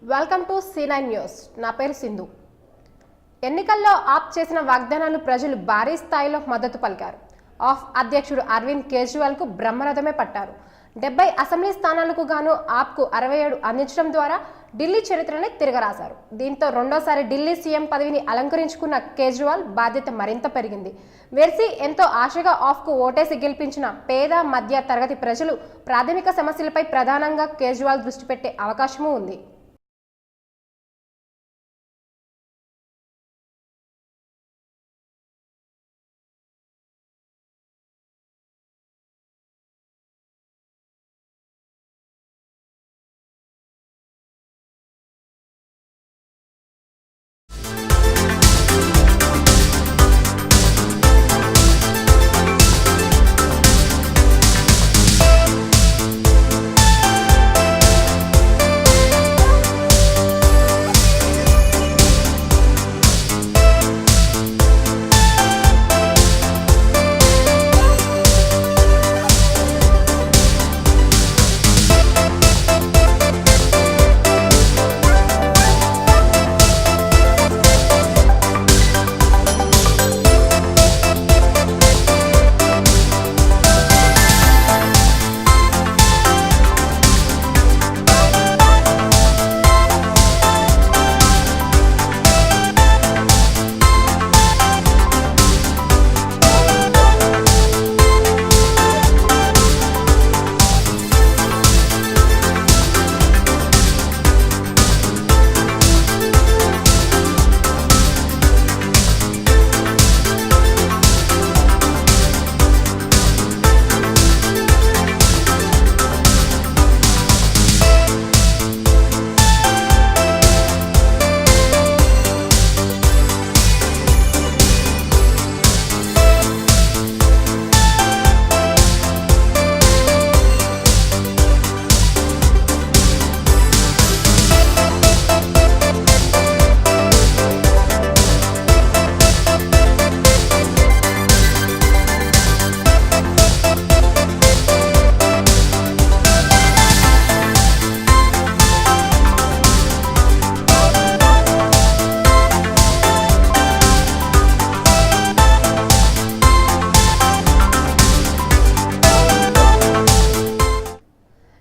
Welcome to C9 news. నా పేరు సింధు. ఎన్నికల్లో ఆప్ చేసిన వాగ్దానాలు ప్రజలు భారీ స్థాయిలో మద్దతు పలికారు. ఆప్ అధ్యక్షుడు అరవింద్ కేజ్రీవాల్కు బ్రహ్మరథమే పట్టారు. 70 అసెంబ్లీ స్థానాలకు గాను ఆప్కు 67 అందించడం ద్వారా ఢిల్లీ చరిత్రనే తిరగరాశారు. దీంతో రెండోసారి ఢిల్లీ సీఎం పదవిని అలంకరించుకున్న కేజ్రీవాల్ బాధ్యత మరింత పెరిగింది. వెర్సీ ఎంతో ఆశగా ఆప్కు ఓటేసి గెలిపించిన పేద మధ్య తరగతి ప్రజలు ప్రాథమిక సమస్యలపై ప్రధానంగా కేజ్రీవాల్ దృష్టి పెట్టే అవకాశమూ ఉంది.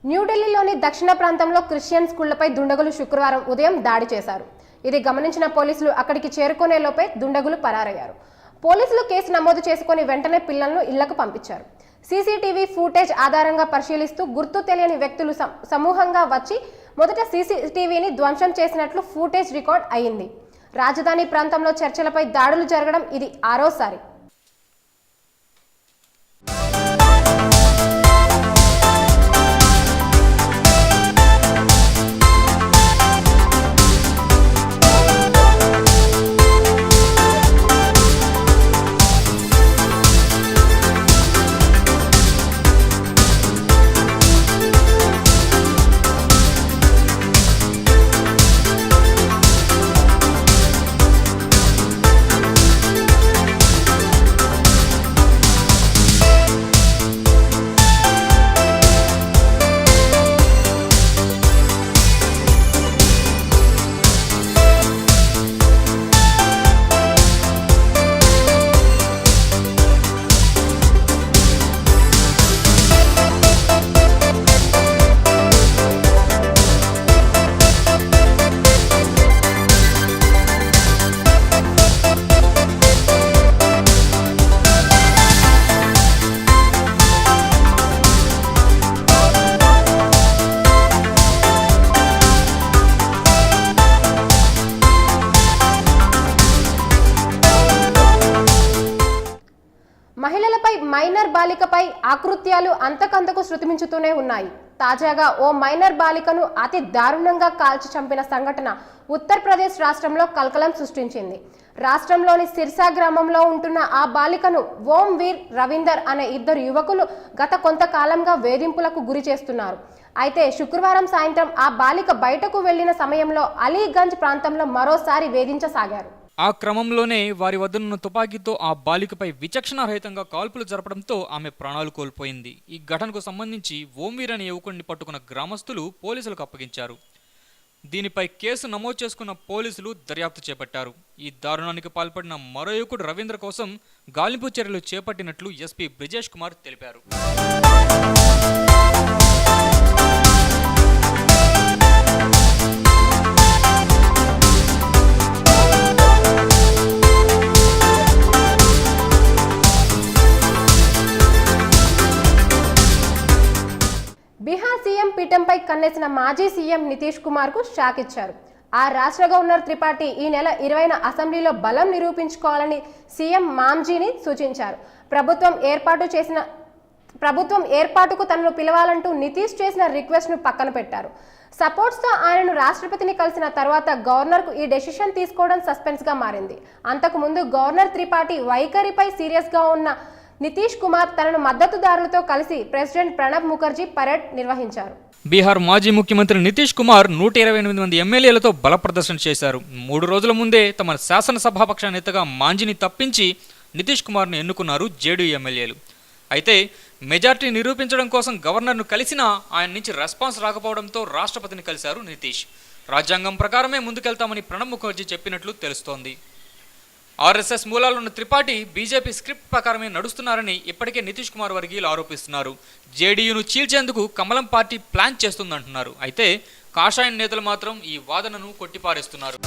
న్యూఢిల్లీలోని దక్షిణ ప్రాంతంలో క్రిస్టియన్ స్కూళ్లపై దుండగులు శుక్రవారం ఉదయం దాడి చేశారు. ఇది గమనించిన పోలీసులు అక్కడికి చేరుకునే లోపే దుండగులు పరారయ్యారు. పోలీసులు కేసు నమోదు చేసుకుని వెంటనే పిల్లలను ఇళ్లకు పంపించారు. సీసీటీవీ ఫుటేజ్ ఆధారంగా పరిశీలిస్తూ గుర్తు తెలియని వ్యక్తులు సమూహంగా వచ్చి మొదట సీసీటీవీని ధ్వంసం చేసినట్లు ఫుటేజ్ రికార్డ్ అయింది. రాజధాని ప్రాంతంలో చర్చలపై దాడులు జరగడం ఇది ఆరోసారి. మహిళలపై మైనర్ బాలికపై ఆకృత్యాలు అంతకంతకు శృతిమించుతూనే ఉన్నాయి. తాజాగా ఓ మైనర్ బాలికను అతి దారుణంగా కాల్చి చంపిన సంఘటన ఉత్తరప్రదేశ్ రాష్ట్రంలో కలకలం సృష్టించింది. రాష్ట్రంలోని సిర్సా గ్రామంలో ఉంటున్న ఆ బాలికను ఓం వీర్ రవీందర్ అనే ఇద్దరు యువకులు గత కొంతకాలంగా వేధింపులకు గురి చేస్తున్నారు. అయితే శుక్రవారం సాయంత్రం ఆ బాలిక బయటకు వెళ్లిన సమయంలో అలీగంజ్ ప్రాంతంలో మరోసారి వేధించసాగారు. ఆ క్రమంలోనే వారి వద్దనున్న తుపాకీతో ఆ బాలికపై విచక్షణారహితంగా కాల్పులు జరపడంతో ఆమె ప్రాణాలు కోల్పోయింది. ఈ ఘటనకు సంబంధించి ఓంవీర్ అనే యువకుడిని పట్టుకున్న గ్రామస్తులు పోలీసులకు అప్పగించారు. దీనిపై కేసు నమోదు చేసుకున్న పోలీసులు దర్యాప్తు చేపట్టారు. ఈ దారుణానికి పాల్పడిన మరో యువకుడు రవీంద్ర కోసం గాలింపు చర్యలు చేపట్టినట్లు ఎస్పీ బ్రిజేష్ కుమార్ తెలిపారు. బీహార్ సీఎం పీఠంపై కన్నేసిన మాజీ సీఎం నితీష్ కుమార్ కు షాక్ ఇచ్చారు. ఆ రాష్ట్ర గవర్నర్ త్రిపాఠి ఈ నెల 20న అసెంబ్లీలో బలం నిరూపించుకోవాలని సీఎం మాంఝీని సూచించారు. ప్రభుత్వం ఏర్పాటుకు తనను పిలవాలంటూ నితీష్ చేసిన రిక్వెస్ట్ ను పక్కన పెట్టారు. సపోర్ట్స్ తో ఆయనను రాష్ట్రపతిని కలిసిన తర్వాత గవర్నర్ కు ఈ డెసిషన్ తీసుకోవడం సస్పెన్స్ గా మారింది. అంతకు ముందు గవర్నర్ త్రిపాఠి వైఖరిపై సీరియస్ గా ఉన్న నితీష్ కుమార్ తనను మద్దతుదారులతో కలిసి ప్రెసిడెంట్ ప్రణబ్ ముఖర్జీ పరేడ్ నిర్వహించారు. బీహార్ మాజీ ముఖ్యమంత్రి నితీష్ కుమార్ 128 మంది ఎమ్మెల్యేలతో బల ప్రదర్శన చేశారు. 3 రోజుల ముందే తమ శాసనసభాపక్ష నేతగా మాంఝీని తప్పించి నితీష్ కుమార్ను ఎన్నుకున్నారు జేడీయూ ఎమ్మెల్యేలు. అయితే మెజార్టీ నిరూపించడం కోసం గవర్నర్ను కలిసినా ఆయన నుంచి రెస్పాన్స్ రాకపోవడంతో రాష్ట్రపతిని కలిశారు నితీష్. రాజ్యాంగం ప్రకారమే ముందుకెళ్తామని ప్రణబ్ ముఖర్జీ చెప్పినట్లు తెలుస్తోంది. ఆర్ఎస్ఎస్ మూలాలున్న త్రిపాఠి బీజేపీ స్క్రిప్ట్ ప్రకారమే నడుస్తున్నారని ఇప్పటికే నితీష్ కుమార్ వర్గీయులు ఆరోపిస్తున్నారు. జేడీయూను చీల్చేందుకు కమలం పార్టీ ప్లాన్ చేస్తుందంటున్నారు. అయితే కాషాయం నేతలు మాత్రం ఈ వాదనను కొట్టిపారేస్తున్నారు.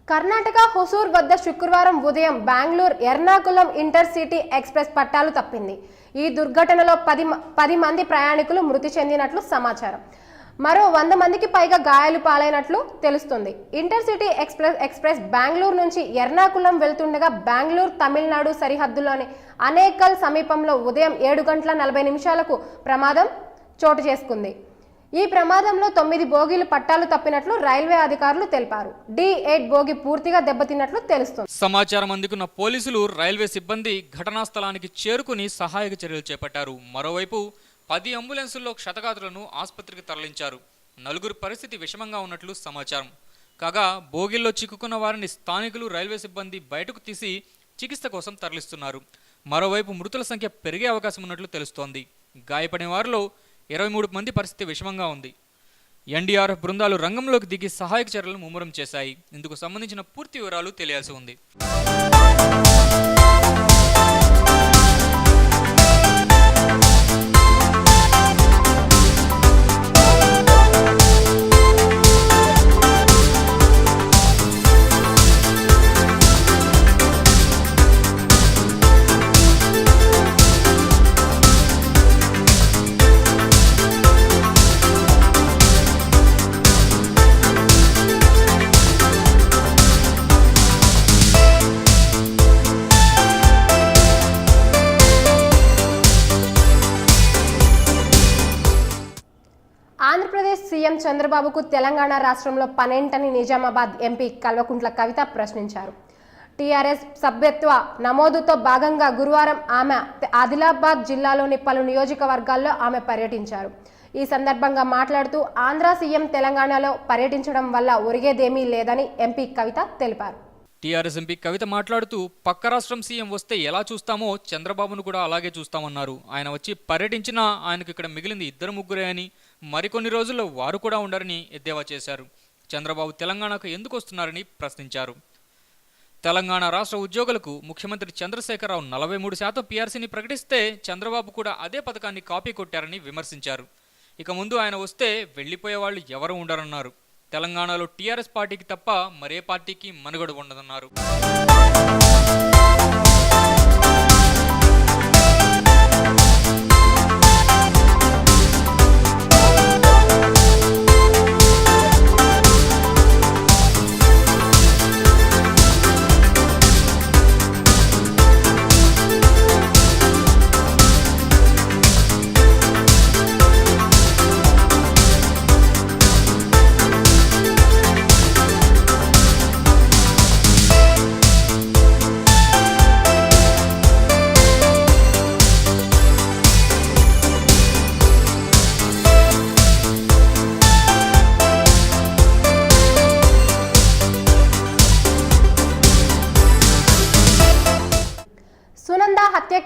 కర్ణాటక హొసూర్ వద్ద శుక్రవారం ఉదయం బెంగళూరు ఎర్నాకులం ఇంటర్సిటీ ఎక్స్ప్రెస్ పట్టాలు తప్పింది. ఈ దుర్ఘటనలో 10 మంది ప్రయాణికులు మృతి చెందినట్లు సమాచారం. మరో 100 మందికి పైగా గాయాలు పాలైనట్లు తెలుస్తుంది. ఇంటర్సిటీ ఎక్స్ప్రెస్ బెంగళూరు నుంచి ఎర్నాకులం వెళ్తుండగా బెంగళూరు తమిళనాడు సరిహద్దులోని అనేకల్ సమీపంలో ఉదయం 7:40 ప్రమాదం చోటు చేసుకుంది. ఈ ప్రమాదంలో 9 బోగీలు పట్టాలు తప్పినట్లు రైల్వే అధికారులు తెలిపారు. D8 బోగి పూర్తిగా దెబ్బతిన్నట్లు తెలుస్తుంది. సమాచారం అందుకున్న పోలీసులు రైల్వే సిబ్బంది ఘటనా స్థలానికి చేరుకుని సహాయక చర్యలు చేపట్టారు. మరోవైపు 10 అంబులెన్సుల్లో క్షతగాత్రులను ఆసుపత్రికి తరలించారు. 4 పరిస్థితి విషమంగా ఉన్నట్లు సమాచారం. కాగా బోగిల్లో చిక్కుకున్న వారిని స్థానికులు రైల్వే సిబ్బంది బయటకు తీసి చికిత్స కోసం తరలిస్తున్నారు. మరోవైపు మృతుల సంఖ్య పెరిగే అవకాశం ఉన్నట్లు తెలుస్తోంది. గాయపడిన వారిలో 23 మంది పరిస్థితి విషమంగా ఉంది. ఎన్డీఆర్ఎఫ్ బృందాలు రంగంలోకి దిగి సహాయక చర్యలను ముమ్మరం చేశాయి. ఇందుకు సంబంధించిన పూర్తి వివరాలు తెలియాల్సి ఉంది. ఆంధ్రప్రదేశ్ సీఎం చంద్రబాబుకు తెలంగాణ రాష్ట్రంలో పనేంటని నిజామాబాద్ ఎంపీ కల్వకుంట్ల కవిత ప్రశ్నించారు. టీఆర్ఎస్ సభ్యత్వ నమోదుతో భాగంగా గురువారం ఆమె ఆదిలాబాద్ జిల్లాలోని పలు నియోజకవర్గాల్లో ఆమె పర్యటించారు. ఈ సందర్భంగా మాట్లాడుతూ ఆంధ్ర సీఎం తెలంగాణలో పర్యటించడం వల్ల ఒరిగేదేమీ లేదని ఎంపీ కవిత తెలిపారు. టీఆర్ఎస్ ఎంపీ కవిత మాట్లాడుతూ పక్క రాష్ట్రం సీఎం వస్తే ఎలా చూస్తామో చంద్రబాబును కూడా అలాగే చూస్తామన్నారు. ఆయన వచ్చి పర్యటించినా ఆయనకు ఇక్కడ మిగిలింది 2-3 అని, మరికొన్ని రోజుల్లో వారు కూడా ఉండరని ఎద్దేవా చేశారు. చంద్రబాబు తెలంగాణకు ఎందుకు వస్తున్నారని ప్రశ్నించారు. తెలంగాణ రాష్ట్ర ఉద్యోగులకు ముఖ్యమంత్రి చంద్రశేఖరరావు 43% పీఆర్సీని ప్రకటిస్తే చంద్రబాబు కూడా అదే పథకాన్ని కాపీ కొట్టారని విమర్శించారు. ఇక ముందు ఆయన వస్తే వెళ్లిపోయే వాళ్ళు ఎవరు ఉండరన్నారు. తెలంగాణలో టీఆర్ఎస్ పార్టీకి తప్ప మరే పార్టీకి మనుగడ ఉండదన్నారు.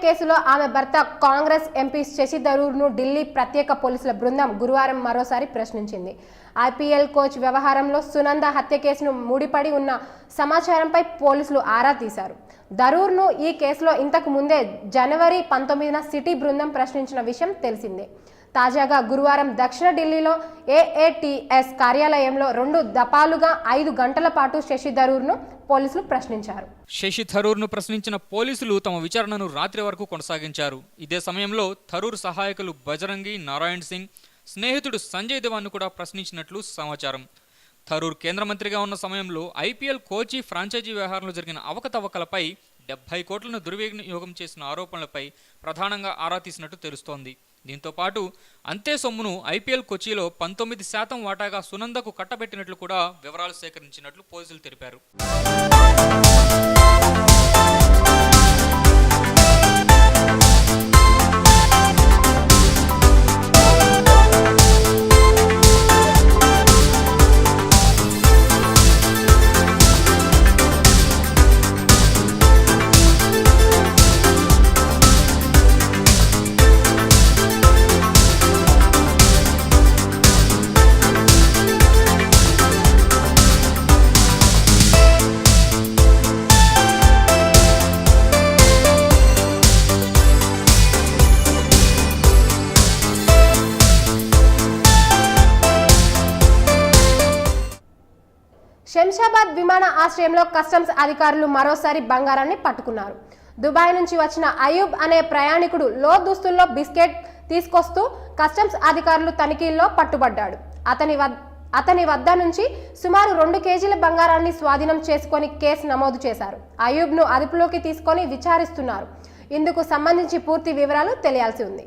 కేసులో ఆమె భర్త కాంగ్రెస్ ఎంపీ శశి థరూర్ను ఢిల్లీ ప్రత్యేక పోలీసుల బృందం గురువారం మరోసారి ప్రశ్నించింది. ఐపీఎల్ కోచ్ వ్యవహారంలో సునంద హత్య కేసును ముడిపడి ఉన్న సమాచారంపై పోలీసులు ఆరా తీశారు. థరూర్ను ఈ కేసులో ఇంతకు ముందే జనవరి 19న సిటీ బృందం ప్రశ్నించిన విషయం తెలిసిందే. తాజాగా గురువారం దక్షిణ ఢిల్లీలో ఏఏటీఎస్ కార్యాలయంలో 2 దఫాలుగా 5 గంటల పాటు శశి థరూర్ను పోలీసులు ప్రశ్నించారు. శశి థరూర్ను ప్రశ్నించిన పోలీసులు తమ విచారణను రాత్రి వరకు కొనసాగించారు. ఇదే సమయంలో థరూర్ సహాయకులు బజరంగి, నారాయణ్ సింగ్, స్నేహితుడు సంజయ్ దేవాన్ను కూడా ప్రశ్నించినట్లు సమాచారం. థరూర్ కేంద్ర మంత్రిగా ఉన్న సమయంలో ఐపీఎల్ కోచి ఫ్రాంచైజీ వ్యవహారంలో జరిగిన అవకతవకలపై 70 కోట్లను దుర్వినియోగం చేసిన ఆరోపణలపై ప్రధానంగా ఆరా తీసినట్టు తెలుస్తోంది. దీంతో పాటు అంతే సొమ్మును ఐపీఎల్ కొచ్చిలో 19% వాటాగా సునందకు కట్టబెట్టినట్లు కూడా వివరాలు సేకరించినట్లు పోలీసులు తెలిపారు. శంషాబాద్ విమాన ఆశ్రయంలో కస్టమ్స్ అధికారులు మరోసారి బంగారాన్ని పట్టుకున్నారు. దుబాయ్ నుంచి వచ్చిన అయూబ్ అనే ప్రయాణికుడు లో దుస్తుల్లో బిస్కెట్ తీసుకొస్తూ కస్టమ్స్ అధికారులు తనిఖీల్లో పట్టుబడ్డాడు. అతని వద్ద నుంచి సుమారు 2 కేజీల బంగారాన్ని స్వాధీనం చేసుకొని కేసు నమోదు చేశారు. అయూబ్ను అదుపులోకి తీసుకొని విచారిస్తున్నారు. ఇందుకు సంబంధించి పూర్తి వివరాలు తెలియాల్సి ఉంది.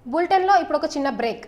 బులెటిన్లో ఇప్పుడు ఒక చిన్న బ్రేక్.